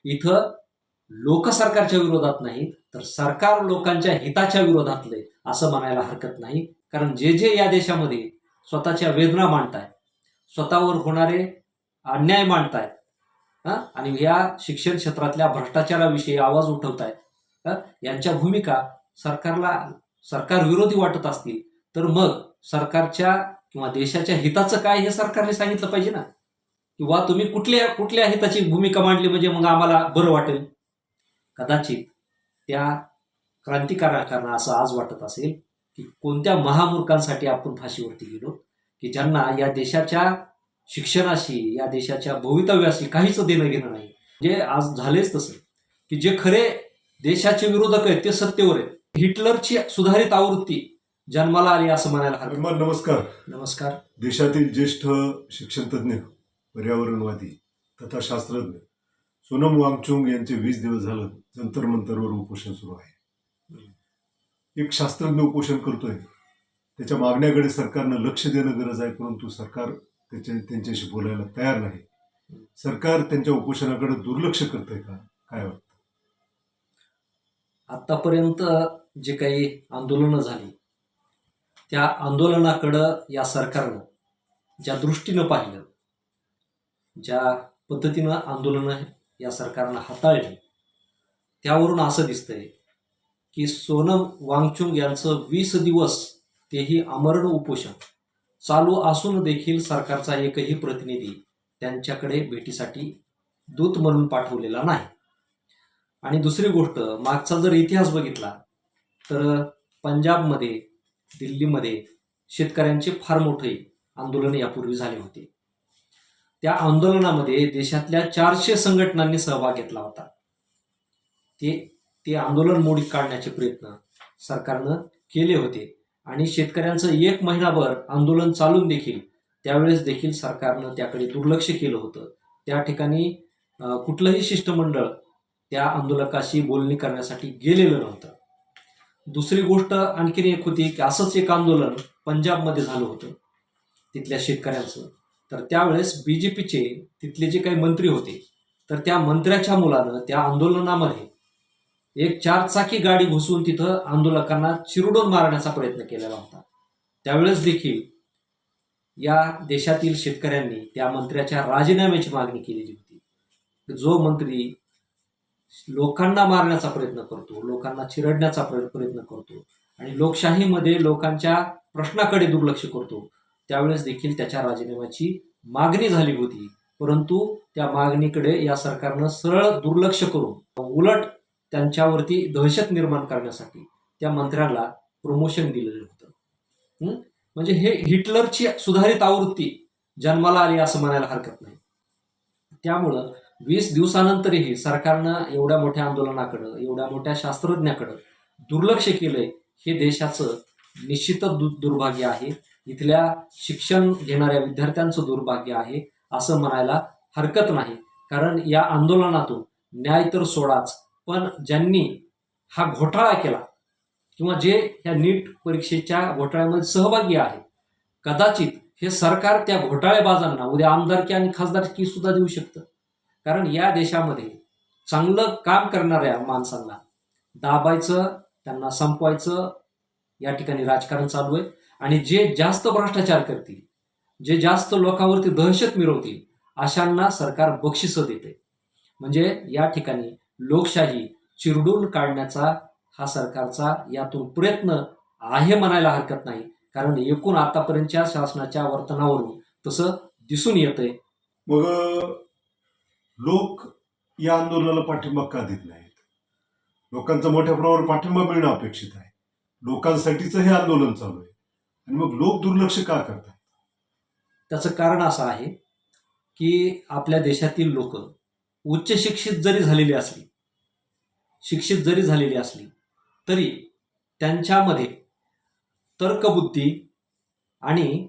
इथं लोक सरकारच्या विरोधात नाहीत, तर सरकार लोकांच्या हिताच्या विरोधातले असं म्हणायला हरकत नाही. कारण जे जे या देशामध्ये स्वतःच्या वेदना मांडतायत, स्वतःवर होणारे अन्याय मांडतायत आणि या शिक्षण क्षेत्रातल्या भ्रष्टाचाराविषयी आवाज उठवतायत, यांच्या भूमिका सरकार विरोधी वाटत असतील तर मग सरकारच्या किंवा देशाच्या हिताचं काय हे सरकारने सांगितलं पाहिजे ना. किंवा तुम्ही कुठल्या हिताची भूमिका मांडली म्हणजे मग आम्हाला बरं वाटेल. कदाचित त्या क्रांतिकारकांना असं आज वाटत असेल की कोणत्या महामूर्खांसाठी आपण फाशीवरती गेलो, की ज्यांना या देशाच्या शिक्षणाशी, या देशाच्या भवितव्याशी काहीच देणं घेणं नाही. जे आज झालेच तसं की जे खरे देशाचे विरोधक आहेत ते सत्तेवर आहेत. हिटलरची सुधारित आवृत्ती जन्माला आली असं म्हणायला हरकत. नमस्कार. नमस्कार. देशातील ज्येष्ठ शिक्षणतज्ञ, पर्यावरणवादी तथा शास्त्रज्ञ सोनम वांगचुक यांचे 20 दिवस झालं जंतर मंतरवर उपोषण सुरू आहे. एक शास्त्रज्ञ उपोषण करतोय, त्याच्या मागण्याकडे सरकारनं लक्ष देणं गरज आहे, परंतु सरकार त्यांच्याशी बोलायला तयार नाही. सरकार त्यांच्या उपोषणाकडे दुर्लक्ष करतंय का, काय वाटतं? आतापर्यंत जे काही आंदोलनं झाली त्या आंदोलनाकडं या सरकारनं ज्या दृष्टीनं पाहिलं, ज्या पद्धतीनं आंदोलनं या सरकारनं हाताळली, त्यावरून असं दिसतंय की सोनम वांगचुक यांचं 20 दिवस तेही आमरण उपोषण चालू असून देखील सरकारचा एकही प्रतिनिधी त्यांच्याकडे भेटीसाठी दूत म्हणून पाठवलेला नाही. आणि दुसरी गोष्ट, मागचा जर इतिहास बघितला तर पंजाबमध्ये, दिल्लीमध्ये शेतकऱ्यांचे फार मोठे आंदोलन यापूर्वी झाले होते. त्या आंदोलनामध्ये देशातल्या 400 संघटनांनी सहभाग घेतला होता. ते आंदोलन मोडीत काढण्याचे प्रयत्न सरकारनं केले होते आणि शेतकऱ्यांचं 1 महिनाभर आंदोलन चालून देखील त्यावेळेस देखील सरकारनं त्याकडे दुर्लक्ष केलं होतं. त्या ठिकाणी कुठलंही शिष्टमंडळ त्या आंदोलकाशी बोलणी करण्यासाठी गेलेलं नव्हतं. दुसरी गोष्ट आणखीन एक होती की असंच एक आंदोलन पंजाबमध्ये झालं होतं तिथल्या शेतकऱ्यांचं. तर त्यावेळेस BJPचे तिथले जे काही मंत्री होते, तर त्या मंत्र्याच्या मुलानं त्या आंदोलनामध्ये एक 4 चाकी गाडी घुसवून तिथं आंदोलकांना चिरडून मारण्याचा प्रयत्न केलेला होता. त्यावेळेस देखील या देशातील शेतकऱ्यांनी त्या मंत्र्याच्या राजीनाम्याची मागणी केलेली होती. जो मंत्री लोकांना मारण्याचा प्रयत्न करतो, लोकांना चिरडण्याचा प्रयत्न करतो आणि लोकशाहीमध्ये लोकांच्या प्रश्नाकडे दुर्लक्ष करतो, त्यावेळेस देखील त्याच्या राजीनाम्याची मागणी झाली होती. परंतु त्या मागणीकडे या सरकारनं सरळ दुर्लक्ष करून उलट त्यांच्यावरती दहशत निर्माण करण्यासाठी त्या मंत्र्याला प्रमोशन दिलेलं होतं. म्हणजे हे हिटलरची सुधारित आवृत्ती जन्माला आली असं म्हणायला हरकत नाही. त्यामुळं 20 दिवसानंतरही सरकारनं एवढ्या मोठ्या आंदोलनाकडं, एवढ्या मोठ्या शास्त्रज्ञाकडं दुर्लक्ष केलंय, हे देशाचं निश्चितच दुर्भाग्य आहे. इथल्या शिक्षण घेणाऱ्या विद्यार्थ्यांचं दुर्भाग्य आहे असं म्हणायला हरकत नाही. कारण या आंदोलनातून न्याय तर सोडाच, पण ज्यांनी हा घोटाळा केला किंवा जे ह्या नीट परीक्षेच्या घोटाळ्यामध्ये सहभागी आहे, कदाचित हे सरकार त्या घोटाळेबाजांना उद्या आमदारकी आणि खासदारकी सुद्धा देऊ शकतं. कारण या देशामध्ये चांगलं काम करणाऱ्या माणसांना दाबायचं, त्यांना संपवायचं या ठिकाणी राजकारण चालू आहे. आणि जे जास्त भ्रष्टाचार करतील, जे जास्त लोकांवरती दहशत मिरवतील, अशांना सरकार बक्षिसं देते. म्हणजे या ठिकाणी लोकशाही चिरडून काढण्याचा हा सरकारचा यातून प्रयत्न आहे म्हणायला हरकत नाही. कारण एकूण आतापर्यंतच्या शासनाच्या वर्तनावरून तसं दिसून येतंय. मग लोक या आंदोलनाला पाठिंबा का देत नाहीत? लोकांचा मोठ्या प्रमाणावर पाठिंबा मिळणं अपेक्षित आहे. लोकांसाठीच हे आंदोलन चालू आहे आणि मग लोक दुर्लक्ष का करतात? त्याचं कारण असं आहे की आपल्या देशातील लोक उच्च शिक्षित जरी झालेली असली तरी त्यांच्यामध्ये तर्कबुद्धी आणि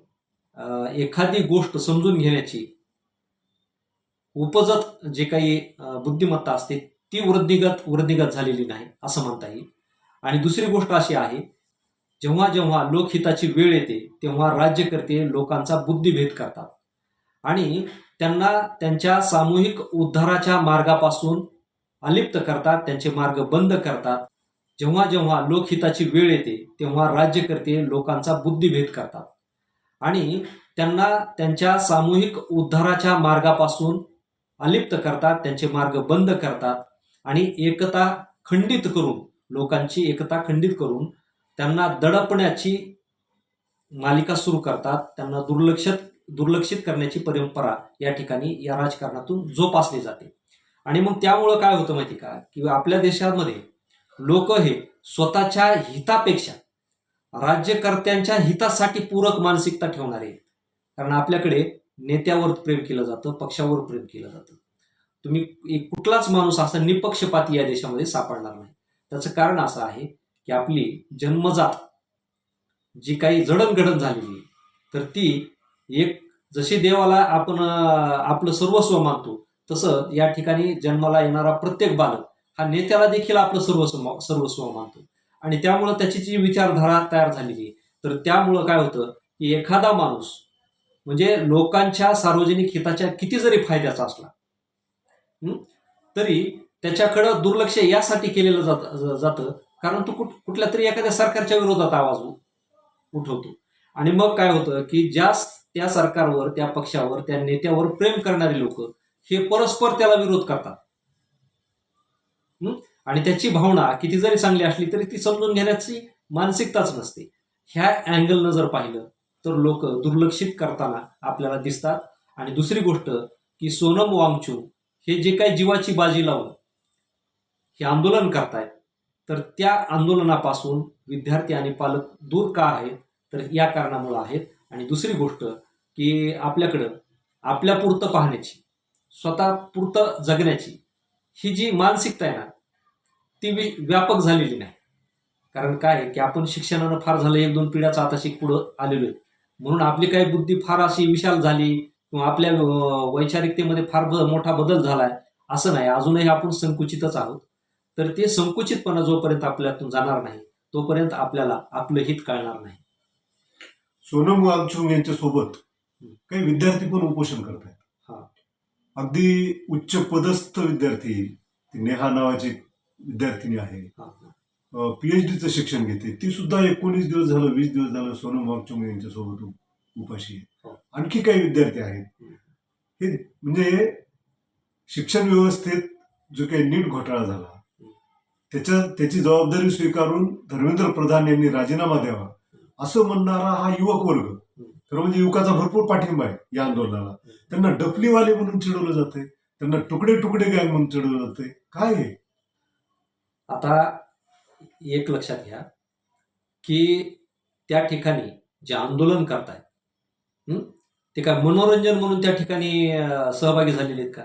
एखादी गोष्ट समजून घेण्याची उपजत जे काही बुद्धिमत्ता असते ती वृद्धिगत झालेली नाही असं म्हणता येईल. आणि दुसरी गोष्ट अशी आहे, जेव्हा जेव्हा लोकहिताची वेळ येते तेव्हा राज्यकर्ते लोकांचा बुद्धिभेद करतात आणि त्यांना त्यांच्या सामूहिक उद्धाराच्या मार्गापासून अलिप्त करतात, त्यांचे मार्ग बंद करतात. जेव्हा जेव्हा लोकहिताची वेळ येते तेव्हा राज्यकर्ते लोकांचा बुद्धिभेद करतात आणि त्यांना त्यांच्या सामूहिक उद्धाराच्या मार्गापासून अलिप्त करतात, त्यांचे मार्ग बंद करतात आणि एकता खंडित करून, लोकांची एकता खंडित करून त्यांना दडपण्याची मालिका सुरू करतात. त्यांना दुर्लक्षित करण्याची परंपरा या ठिकाणी या राजकारणातून जोपासली जाते. आणि मग त्यामुळं काय होतं माहिती का, की आपल्या देशामध्ये लोक हे स्वतःच्या हितापेक्षा राज्यकर्त्यांच्या हितासाठी पूरक मानसिकता ठेवणारे आहेत. कारण आपल्याकडे नेत्यावर प्रेम केलं जातं, पक्षावर प्रेम केलं जातं. तुम्ही कुठलाच माणूस असा निपक्षपाती या देशामध्ये सापडणार नाही. त्याचं कारण असं आहे की आपली जन्मजात जी काही जडणघडण झालेली आहे, तर ती एक जशी देवाला आपण आपलं सर्वस्व मानतो, तसं या ठिकाणी जन्माला येणारा प्रत्येक बालक हा नेत्याला देखील आपलं सर्वस्व मानतो. आणि त्यामुळं त्याची जी विचारधारा तयार झालेली आहे, तर त्यामुळं काय होतं की एखादा माणूस म्हणजे लोकांच्या सार्वजनिक हिताच्या किती जरी फायद्याचा असला तरी त्याच्याकडं दुर्लक्ष यासाठी केलेलं जातं कारण तो कुठल्या तरी एखाद्या सरकारच्या विरोधात आवाज उठवतो. आणि मग काय होतं की त्या सरकारवर, त्या पक्षावर, त्या नेत्यावर प्रेम करणारे लोक हे परस्पर त्याला विरोध करतात. आणि त्याची भावना किती जरी चांगली असली तरी ती समजून घेण्याची मानसिकताच नसते. ह्या अँगलनं जर पाहिलं तर लोक दुर्लक्षित करताना आपल्याला दिसतात. आणि दुसरी गोष्ट की सोनम वांगचुक हे जे काही जीवाची बाजी लावून हे आंदोलन करतायत, तर त्या आंदोलनापासून विद्यार्थी आणि पालक दूर का आहेत, तर या कारणामुळे आहेत. आणि दुसरी गोष्ट की आपल्याकडं आपल्यापुरतं पाहण्याची, स्वतःपुरतं जगण्याची ही जी मानसिकता आहे ना, ती व्यापक झालेली नाही. कारण काय आहे की आपण शिक्षणानं फार झालं, 1-2 पिढ्याचा आता पुढं आलेलो आहे, म्हणून आपली काही बुद्धी फार अशी विशाल झाली किंवा आपल्या वैचारिकतेमध्ये फार मोठा बदल झालाय असं नाही. अजूनही आपण संकुचितच आहोत. तर ते संकुचितपणा जोपर्यंत आपल्यातून जाणार नाही तोपर्यंत आपल्याला आपलं हित कळणार नाही. सोनम वांगचुक यांच्या सोबत काही विद्यार्थी पण उपोषण करत आहेत. हा. अगदी उच्च पदस्थ विद्यार्थी, ती नेहा नावाची विद्यार्थिनी आहे, पीएचडीचं शिक्षण घेते, ती सुद्धा 19 दिवस झालं, 20 दिवस झालं सोनम वांगचुक यांच्यासोबत उपाशी आहे. आणखी काही विद्यार्थी आहेत. हे म्हणजे शिक्षण व्यवस्थेत जो काही नीट घोटाळा झाला त्याची जबाबदारी स्वीकारून धर्मेंद्र प्रधान यांनी राजीनामा द्यावा असं म्हणणारा हा युवक वर्ग, तर म्हणजे युवकाचा भरपूर पाठिंबा आहे या आंदोलनाला. त्यांना डफलीवाले म्हणून चिडवलं जाते, त्यांना तुकडे तुकडे गँग म्हणून चिडवलं जाते. काय आहे आता एक लक्षात घ्या की त्या ठिकाणी जे आंदोलन करतायत ते काय मनोरंजन म्हणून त्या ठिकाणी सहभागी झालेले आहेत का?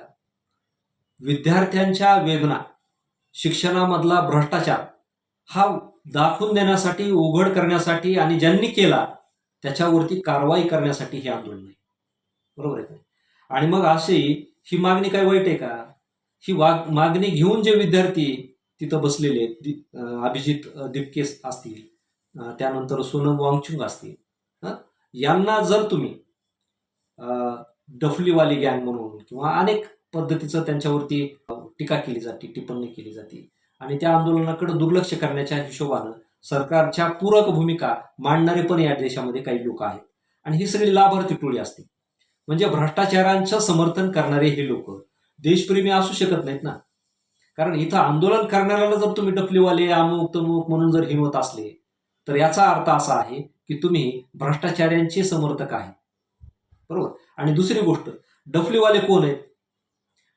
विद्यार्थ्यांच्या वेदना, शिक्षणामधला भ्रष्टाचार हा दाखवून देण्यासाठी, उघड करण्यासाठी आणि ज्यांनी केला त्याच्यावरती कारवाई करण्यासाठी हे आंदोलन आहे. बरोबर आहे. आणि मग अशी ही मागणी काय वाईट आहे का? ही मागणी घेऊन जे विद्यार्थी तिथं बसलेले आहेत, अभिजित दिपके असतील, त्यानंतर सोनम वांगचुक असतील, यांना जर तुम्ही डफलीवाली गँग म्हणून किंवा अनेक पद्धतीचं त्यांच्यावरती टीका केली जाते, टिप्पणी केली जाते आणि त्या आंदोलनाकडे दुर्लक्ष करण्याच्या हिशोबानं सरकारच्या पूरक भूमिका मांडणारे पण या देशामध्ये काही लोक आहेत. आणि ही सगळी लाभार्थी टोळी असते. म्हणजे भ्रष्टाचारांचं समर्थन करणारे हे लोक देशप्रेमी असू शकत नाहीत ना. कारण इथं आंदोलन करणाऱ्याला जर तुम्ही डफलीवाले, अमुक तमुक म्हणून जर हिंवत असले तर याचा अर्थ असा आहे की तुम्ही भ्रष्टाचार्यांचे समर्थक आहे. बरोबर. आणि दुसरी गोष्ट, डफलीवाले कोण आहेत?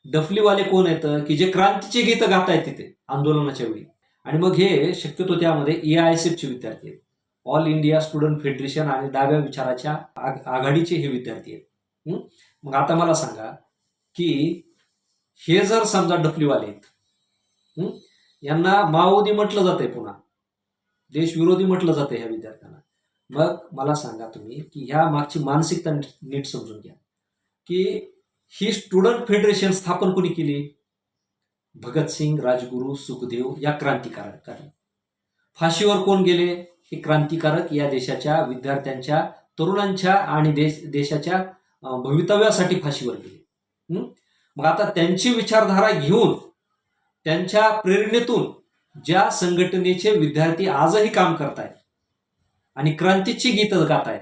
डफलीवाले कोण आहेत की जे क्रांतीचे गीतं गातायत तिथे आंदोलनाच्या वेळी. आणि मग हे शक्यतो त्यामध्ये AISFचे विद्यार्थी आहेत, ऑल इंडिया स्टुडंट फेडरेशन आणि डाव्या विचाराच्या आघाडीचे हे विद्यार्थी आहेत. मग आता मला सांगा की हे जर समजा डफलीवाले आहेत, यांना माओवादी म्हटलं जातंय, पुन्हा देशविरोधी म्हटलं जातंय ह्या विद्यार्थ्यांना, मग मला सांगा तुम्ही की ह्या मागची मानसिकता नीट समजून घ्या की ही स्टुडंट फेडरेशन स्थापन कोणी केली? भगतसिंग, राजगुरू, सुखदेव या क्रांतिकारकांनी. फाशीवर कोण गेले? हे क्रांतिकारक या देशाच्या विद्यार्थ्यांच्या, तरुणांच्या आणि देशाच्या भवितव्यासाठी फाशीवर गेले. मग आता त्यांची विचारधारा घेऊन त्यांच्या प्रेरणेतून ज्या संघटनेचे विद्यार्थी आजही काम करतायत आणि क्रांतीची गीतं गातायत,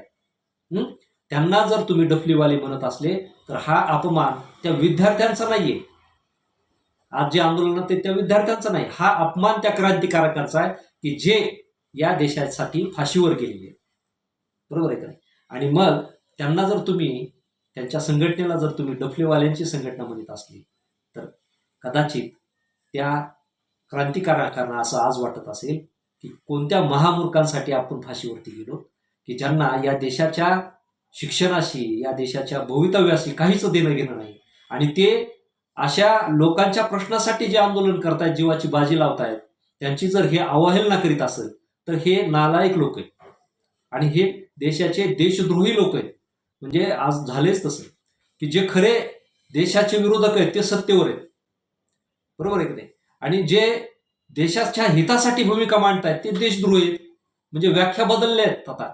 त्यांना जर तुम्ही डफलीवाले म्हणत असले तर हा अपमान त्या विद्यार्थ्यांचा नाहीये. आज जे आंदोलन ते त्या विद्यार्थ्यांचा नाही, हा अपमान त्या क्रांतिकारकांचा आहे की जे या देशासाठी फाशीवर गेलेले. बरोबर आहे का नाही? आणि मग त्यांना जर तुम्ही, त्यांच्या संघटनेला जर तुम्ही डफलेवाल्यांची संघटना म्हणत असली तर कदाचित त्या क्रांतिकारकांना असं आज वाटत असेल की कोणत्या महामूर्खांसाठी आपण फाशीवरती गेलो, की ज्यांना या देशाच्या शिक्षणाशी, या देशाच्या भवितव्याशी काहीच देणं घेणं नाही, आणि ते अशा लोकांच्या प्रश्नासाठी जे आंदोलन करतायत, जीवाची बाजी लावतायत, त्यांची जर हे अवहेलना करीत असेल तर हे नालायक लोक आहेत आणि हे देशाचे देशद्रोही लोक आहेत. म्हणजे आज झालेच तसं की जे खरे देशाचे विरोधक आहेत ते सत्तेवर आहेत. बरोबर आहे की नाही? आणि जे देशाच्या हितासाठी भूमिका मांडतायत ते देशद्रोही आहेत. म्हणजे व्याख्या बदलल्या आहेत आता,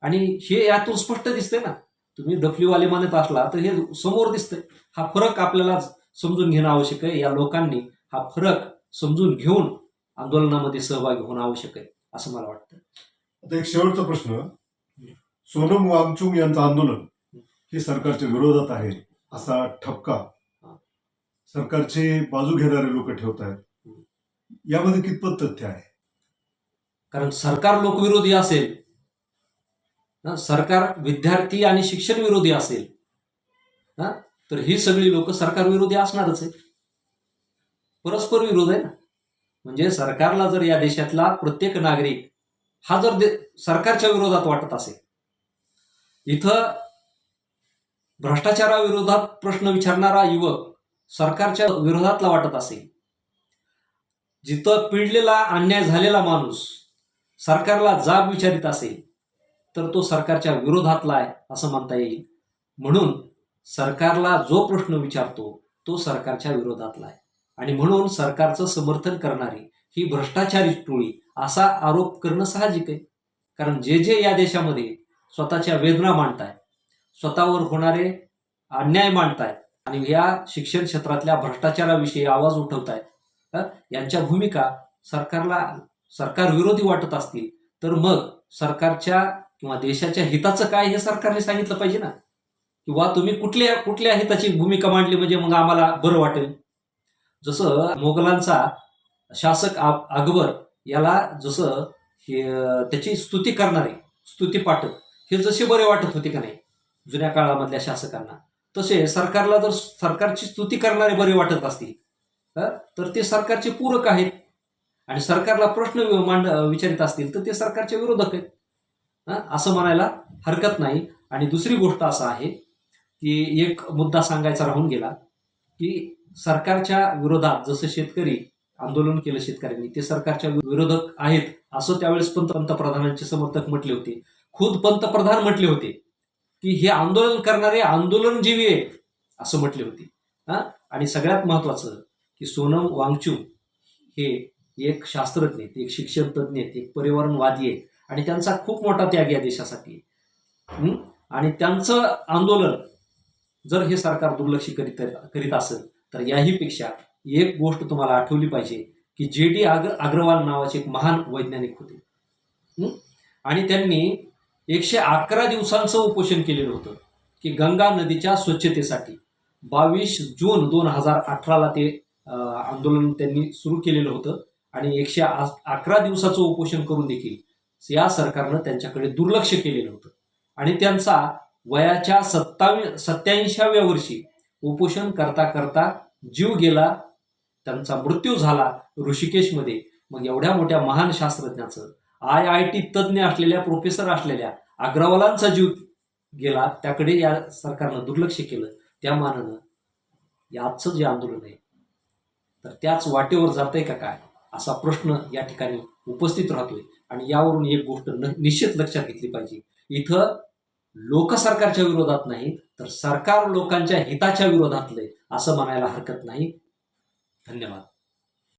आणि हे यातून स्पष्ट दिसतंय ना. तुम्ही डफलीवाले म्हणत असला तर हे समोर दिसतंय. हा फरक आपल्याला समजून घेणं आवश्यक आहे. या लोकांनी हा फरक समजून घेऊन आंदोलनामध्ये सहभागी होणं आवश्यक आहे असं मला वाटतं. आता एक शेवटचा प्रश्न, सोनम वांगचुक यांचं आंदोलन हे सरकारच्या विरोधात आहे असा ठपका सरकारची बाजू घेणारे लोक ठेवत आहेत, यामध्ये कितपत तथ्य आहे? कारण सरकार लोकविरोधी असेल, सरकार विद्यार्थी आणि शिक्षण विरोधी असेल, तर ही सगळी लोक सरकार विरोधी असणारच आहे. परस्पर विरोध आहे ना. म्हणजे सरकारला जर या देशातला प्रत्येक नागरिक हा जर सरकारच्या विरोधात वाटत असेल, इथं भ्रष्टाचाराविरोधात प्रश्न विचारणारा युवक सरकारच्या विरोधातला वाटत असेल, जिथं पिडलेला अन्याय झालेला माणूस सरकारला जाब विचारित असेल, तर तो सरकारच्या विरोधातला आहे असं म्हणता येईल. म्हणून सरकारला जो प्रश्न विचारतो तो सरकारच्या विरोधातला आहे, आणि म्हणून सरकारचं समर्थन करणारी ही भ्रष्टाचारी टोळी असा आरोप करणं साहजिक आहे. कारण जे जे या देशामध्ये स्वतःच्या वेदना मांडतायत, स्वतःवर होणारे अन्याय मांडतायत आणि या शिक्षण क्षेत्रातल्या भ्रष्टाचाराविषयी आवाज उठवतायत, यांच्या भूमिका सरकार विरोधी वाटत असतील तर मग सरकारच्या किंवा देशाच्या हिताचं काय हे सरकारने सांगितलं पाहिजे ना. किंवा तुम्ही कुठल्या हिताची भूमिका मांडली म्हणजे मग आम्हाला बरं वाटेल. जसं मोगलांचा शासक अकबर याला जसं त्याची स्तुती करणारे स्तुतीपाठक हे जसे बरे वाटत होते का नाही जुन्या काळामधल्या शासकांना, तसे सरकारला जर सरकारची स्तुती करणारे बरे वाटत असतील तर ते सरकारचे पूरक आहेत, आणि सरकारला प्रश्न विचारित असतील तर ते सरकारचे विरोधक आहेत असं म्हणायला हरकत नाही. आणि दुसरी गोष्ट असं आहे की एक मुद्दा सांगायचा राहून गेला की सरकारच्या विरोधात जसं शेतकरी आंदोलन केलं शेतकऱ्यांनी, ते सरकारच्या विरोधक आहेत असं त्यावेळेस पंतप्रधानांचे समर्थक म्हटले होते. खुद पंतप्रधान म्हटले होते की हे आंदोलन करणारे आंदोलनजीवी आहेत असं म्हटले होते. आणि सगळ्यात महत्वाचं की सोनम वांगचुक हे एक शास्त्रज्ञ आहेत, एक शिक्षण तज्ज्ञ आहेत, एक पर्यावरणवादी आहेत, आणि त्यांचा खूप मोठा त्याग या देशासाठी. आणि त्यांचं आंदोलन जर हे सरकार दुर्लक्ष करीत असेल तर याहीपेक्षा एक गोष्ट तुम्हाला आठवली पाहिजे की J.D. अग्रवाल नावाचे एक महान वैज्ञानिक होते, आणि त्यांनी 111 दिवसांचं उपोषण केलेलं होतं की गंगा नदीच्या स्वच्छतेसाठी. 22 जून 2018 ते आंदोलन त्यांनी सुरू केलेलं होतं, आणि 111 दिवसाचं उपोषण करून देखील या सरकारनं त्यांच्याकडे दुर्लक्ष केलेलं होतं. आणि त्यांचा वयाच्या 87व्या वर्षी उपोषण करता करता जीव गेला, त्यांचा मृत्यू झाला ऋषिकेशमध्ये. मग एवढ्या मोठ्या महान शास्त्रज्ञाचं, IIT तज्ज्ञ असलेल्या, प्रोफेसर असलेल्या अग्रवालांचा जीव गेला, त्याकडे या सरकारनं दुर्लक्ष केलं. त्या मानानं याचं जे आंदोलन आहे तर त्याच वाटेवर जातंय का काय असा प्रश्न या ठिकाणी उपस्थित राहतोय. आणि यावरून एक गोष्ट निश्चित लक्षात घेतली पाहिजे, इथं लोक सरकारच्या विरोधात नाही तर सरकार लोकांच्या हिताच्या विरोधातलंय असं म्हणायला हरकत नाही. धन्यवाद.